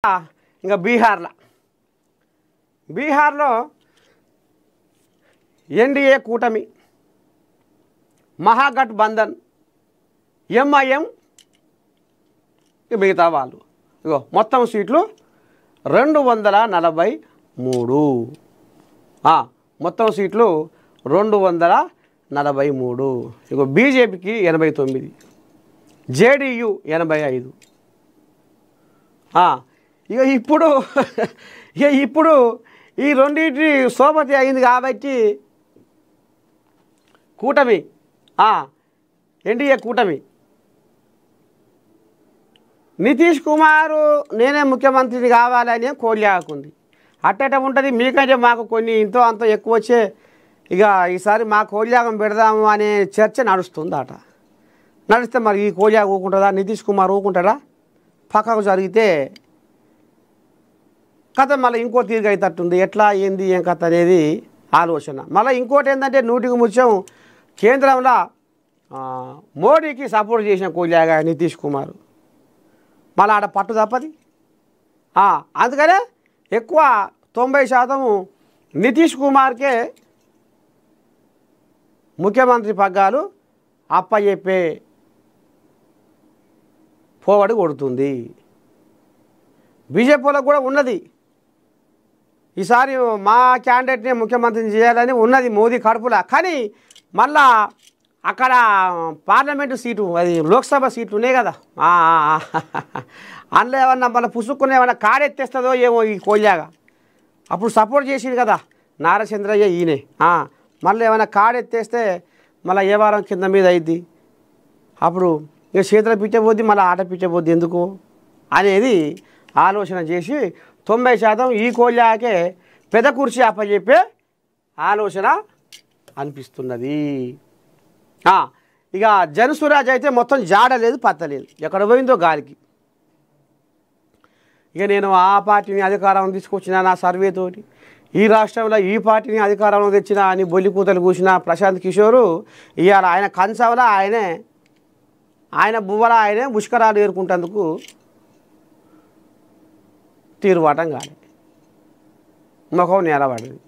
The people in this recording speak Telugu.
ఇంకా బీహార్లో ఎన్డీఏ కూటమి, మహాగఠబంధన్, ఎంఐఎం, మిగతా వాళ్ళు ఇగో మొత్తం సీట్లు 243. మొత్తం సీట్లు 243. ఇగో బీజేపీకి 89, జేడీయూ 85. ఇక ఇప్పుడు ఈ రెండింటి సోపతి అయింది కాబట్టి కూటమి, ఎన్డీఏ కూటమి, నితీష్ కుమార్ నేనే ముఖ్యమంత్రిని కావాలని కోల్యాకుంది. అట్టట ఉంటుంది. మీకంటే మాకు కొన్ని ఇంతో అంత ఎక్కువ వచ్చే ఇక ఈసారి మా కోల్యాగం పెడదాము అనే చర్చ నడుస్తుందట. నడిస్తే మరి ఈ కోల్యాగ ఊకుంటుందా? నితీష్ కుమార్ ఊకుంటాడా? పక్కకు జరిగితే కథ మళ్ళీ ఇంకో తీరుగా అవుతట్టుంది. ఎట్లా ఏంది ఏం కథ అనేది ఆలోచన. మళ్ళీ ఇంకోటి ఏంటంటే 100కి ముత్యం కేంద్రంలో మోడీకి సపోర్ట్ చేసిన కోల్యాగా నితీష్ కుమార్. మళ్ళీ ఆడ పట్టు తప్పది. అందుకనే ఎక్కువ 90% నితీష్ కుమార్కే ముఖ్యమంత్రి పగ్గాలు అప్పచెప్పే పోవడి కొడుతుంది. బీజేపీలో కూడా ఉన్నది. ఈసారి మా క్యాండిడేట్ని ముఖ్యమంత్రిని చేయాలని ఉన్నది మోదీ కడుపులా. కానీ మళ్ళా అక్కడ పార్లమెంటు సీటు, అది లోక్సభ సీట్లు ఉన్నాయి కదా, అందులో ఏమన్నా మళ్ళీ పుసుక్కుని ఏమన్నా కాడెత్తేస్తుందో ఏమో ఈ కోల్యాగా. అప్పుడు సపోర్ట్ చేసింది కదా నారచంద్రయ్య ఈయనే. మళ్ళీ ఏమైనా కాడెత్తేస్తే మళ్ళీ ఏ వారం కింద మీద అయింది. అప్పుడు ఇక చేతుల పిచ్చబోద్ది, మళ్ళీ ఆట పిచ్చబోద్ది ఎందుకు అనేది ఆలోచన చేసి 90% ఈ కోల్యాకే పెద్ద కుర్చీ అప్పచెప్పే ఆలోచన అనిపిస్తున్నది. ఇక జనసురాజ్ అయితే మొత్తం జాడలేదు, పత్తలేదు, ఎక్కడ పోయిందో గాలికి. ఇక నేను ఆ పార్టీని అధికారం తీసుకొచ్చిన నా సర్వేతోటి, ఈ రాష్ట్రంలో ఈ పార్టీని అధికారంలో తెచ్చిన అని బొల్లి కూతలు కూసిన ప్రశాంత్ కిషోరు ఇవాళ ఆయన కంచవల ఆయన బువ్వల ఆయనే ముష్కరాలు ఏరుకుంటేందుకు తీరువాటం కాలే, ముఖం నేలబడింది.